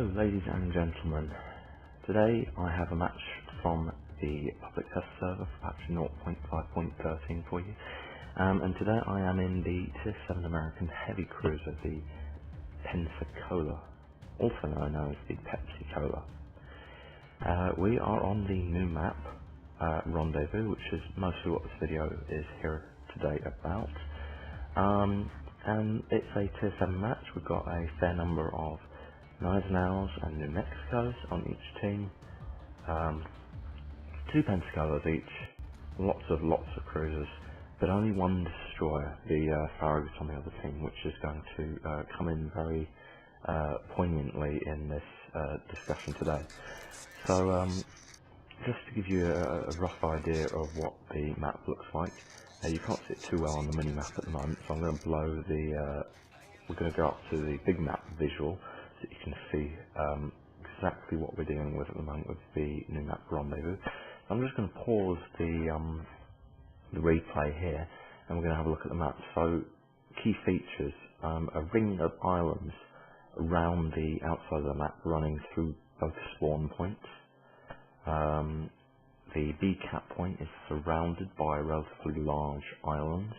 Hello ladies and gentlemen, today I have a match from the public test server for patch 0.5.13 for you, and today I am in the Tier 7 American heavy cruiser, the Pensacola, also known as the Pepsi-Cola. We are on the new map, Rendezvous, which is mostly what this video is here today about. And it's a Tier 7 match. We've got a fair number of Knives and Owls and New Mexicos on each team. Two Pensacola's each, lots of cruisers, but only one destroyer, the Farragut on the other team, which is going to come in very poignantly in this discussion today. So just to give you a rough idea of what the map looks like, you can't see it too well on the mini map at the moment, so I'm going to blow the, we're going to go up to the big map visual so you can see exactly what we're dealing with at the moment with the new map Rendezvous. So I'm just going to pause the replay here and we're going to have a look at the map. So key features, a ring of islands around the outside of the map running through both spawn points. The B cap point is surrounded by relatively large islands.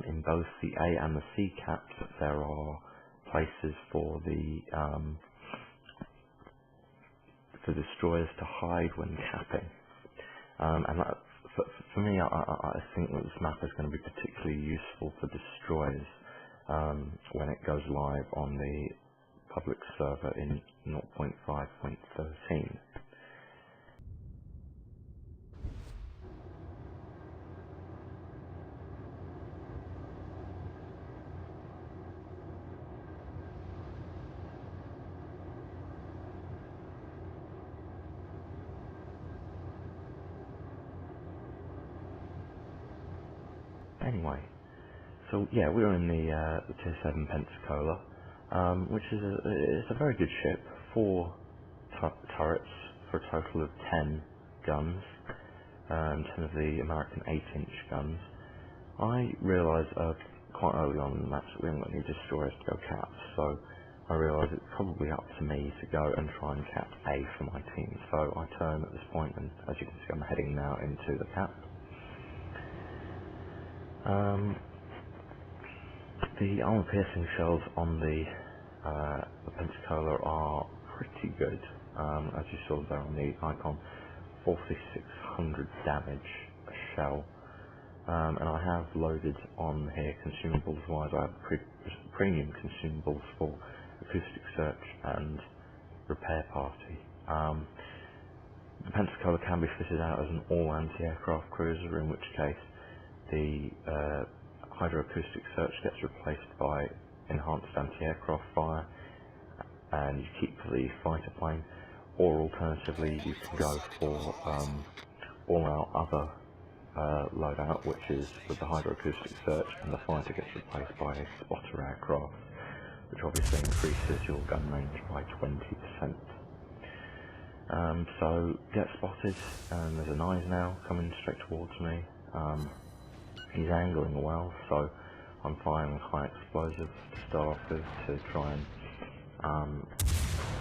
In both the A and the C caps there are places for the destroyers to hide when capping. And that, for me, I think that this map is going to be particularly useful for destroyers when it goes live on the public server in 0.5.13. Anyway, so yeah, we're in the Tier 7 Pensacola, which is it's a very good ship. 4 turrets for a total of 10 guns, 10 of the American 8-inch guns. I realised quite early on in the match that we haven't got any destroyers to go cap, so I realised it's probably up to me to go and try and cap A for my team. So I turn at this point, and as you can see, I'm heading now into the cap. The armor-piercing shells on the Pensacola are pretty good, as you saw there on the icon, 4600 damage a shell, and I have loaded on here consumables-wise. I have premium consumables for acoustic search and repair party. The Pensacola can be fitted out as an all anti-aircraft cruiser, in which case the hydroacoustic search gets replaced by enhanced anti-aircraft fire and you keep the fighter plane, or alternatively you can go for all-out other loadout, which is with the hydroacoustic search and the fighter gets replaced by a spotter aircraft, which obviously increases your gun range by 20%. So get spotted, and there's a Knives now coming straight towards me. He's angling well, so I'm firing high explosives to start off with to try and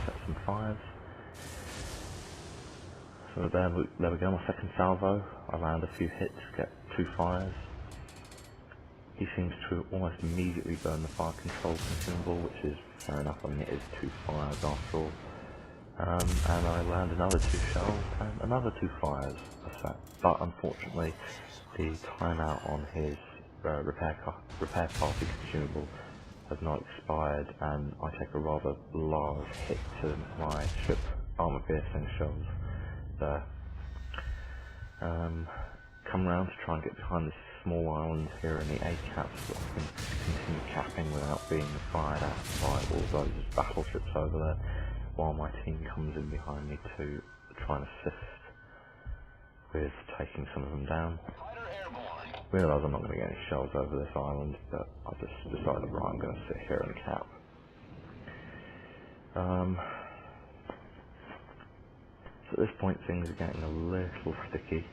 set some fires. So there we go, my second salvo. I land a few hits, get 2 fires. He seems to almost immediately burn the fire control consumable, which is fair enough. I mean, it is 2 fires after all. And I land another 2 shells and another 2 fires. But unfortunately, the timeout on his repair party consumable has not expired, and I take a rather large hit to my ship armor-piercing shells there. Come round to try and get behind this small island here in the A caps so I can continue capping without being fired at by all those battleships over there, while my team comes in behind me to try and assist with taking some of them down. Realise I'm not going to get any shells over this island, but I just decided, right, I'm going to sit here and cap. So at this point things are getting a little sticky,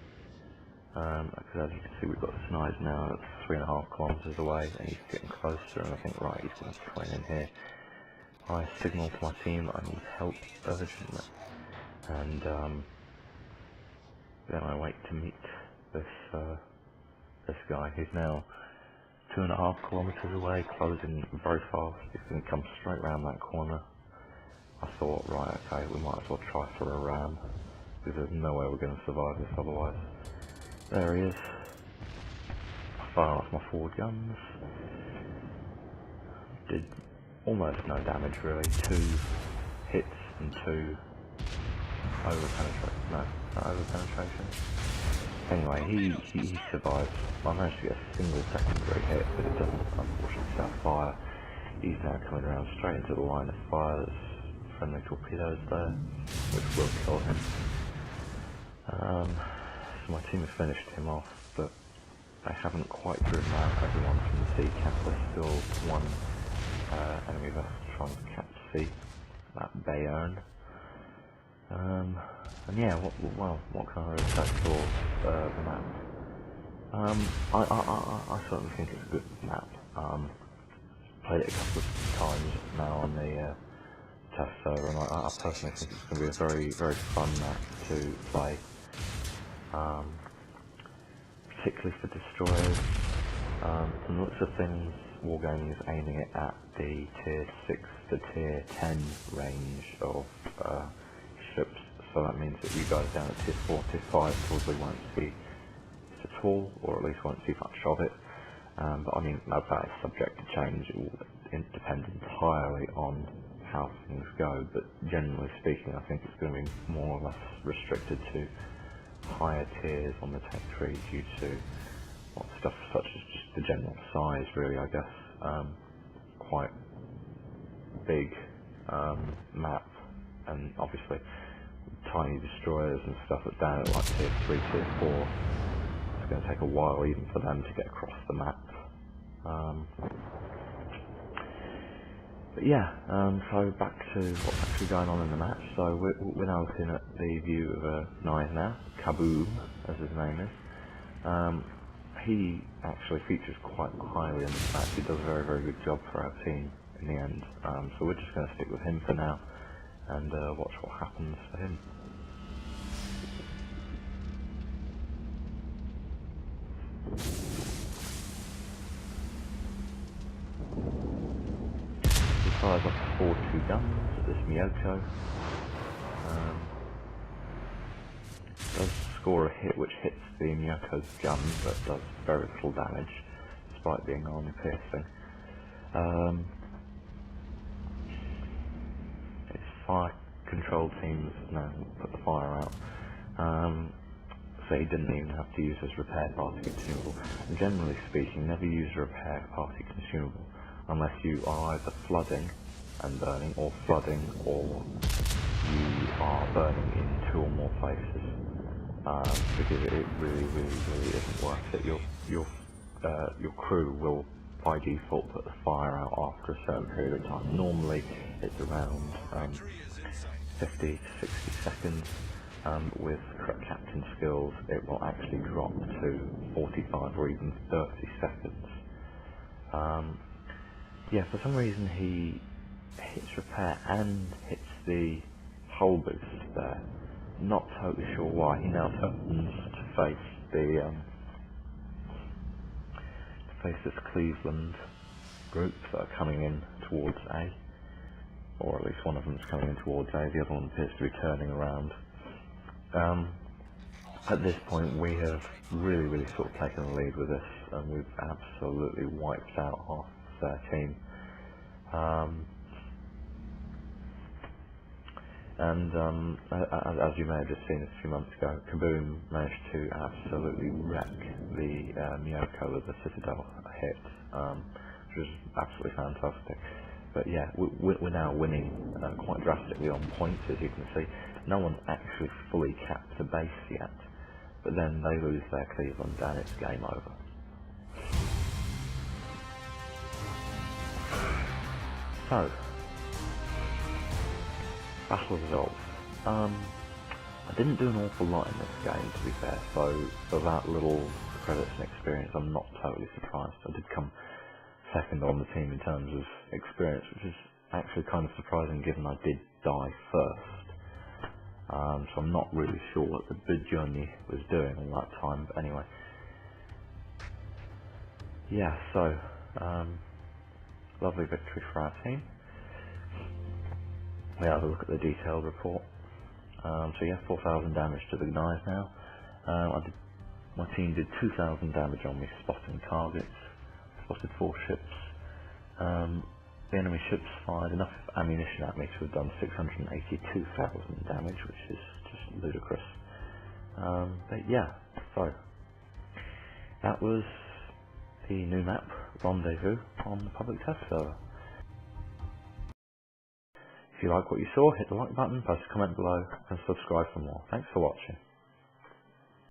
because as you can see we've got this Knives now that's 3.5 kilometres away, and he's getting closer, and I think, right, he's going to train in here. I signal to my team that I need help urgently, and then I wait to meet this this guy who's now 2.5 kilometers away, closing very fast. He's going to come straight round that corner. I thought, right, okay, we might as well try for a ram, because there's no way we're going to survive this otherwise. There he is. I fire off my forward guns. Did almost no damage really. 2 hits and 2 over penetration. Anyway, he survives. I managed to get a single secondary hit, but it doesn't unfortunately set fire. He's now coming around straight into the line of fire. There's friendly torpedoes there, which will kill him. So my team have finished him off, but they haven't quite driven out everyone from the sea cap. There's still one enemy vessel trying to cap sea, that Bayern. And yeah, what can I really say for the map? I certainly think it's a good map. Played it a couple of times now on the test server, and I personally think it's going to be a very, very fun map to play. Particularly for destroyers. From the looks of things, Wargaming is aiming it at the tier 6 to tier 10 range of ships, so that means that you guys down at tier 4, tier 5 probably won't see it at all, or at least won't see much of it. But I mean, that is subject to change. It will depend entirely on how things go, but generally speaking, I think it's going to be more or less restricted to higher tiers on the tech tree due to stuff such as just the general size, really, I guess. Quite big map, and obviously tiny destroyers and stuff at down at like tier 3, tier 4. It's going to take a while even for them to get across the map. But yeah, so back to what's actually going on in the match. So we're now looking at the view of a knife now, Kaboom, as his name is. He actually features quite highly in this match. He does a very, very good job for our team in the end. So we're just going to stick with him for now and watch what happens for him. He fires off 2 guns at this Miyoko. Does score a hit which hits the Miyoko's gun, but does very little damage, despite being armor piercing. Its fire control teams now put the fire out, so he didn't even have to use his repair party consumable. And generally speaking, never use a repair party consumable unless you are either flooding and burning, or flooding, or you are burning in 2 or more places. Because it really isn't worth it. Your crew will by default put the fire out after a certain period of time. Normally it's around 50 to 60 seconds. With correct captain skills, it will actually drop to 45 or even 30 seconds. Yeah, for some reason he hits repair and hits the hull boost there. Not totally sure why. He now turns to face the this Cleveland group that are coming in towards A, or at least one of them is coming in towards A. The other one appears to be turning around. At this point, we have really sort of taken the lead with this, and we've absolutely wiped out half their team. And as you may have just seen a few months ago, Kaboom managed to absolutely wreck the Miyoko with the Citadel hit, which was absolutely fantastic. But yeah, we're now winning quite drastically on points, as you can see. No one's actually fully capped the base yet, but then they lose their Cleveland and it's game over. So, battle results. I didn't do an awful lot in this game, to be fair, so for that little credits and experience, I'm not totally surprised. I did come second on the team in terms of experience, which is actually kind of surprising given I did die first. So I'm not really sure what the bid journey was doing all that time, but anyway. Yeah, so, lovely victory for our team. We have a look at the detailed report. So yeah, 4,000 damage to the guys now. My team did 2,000 damage on me spotting targets. Spotted 4 ships. The enemy ships fired enough ammunition at me to have done 682,000 damage, which is just ludicrous. But yeah, so that was the new map, Rendezvous, on the public test server. If you like what you saw, hit the like button, post a comment below, and subscribe for more. Thanks for watching.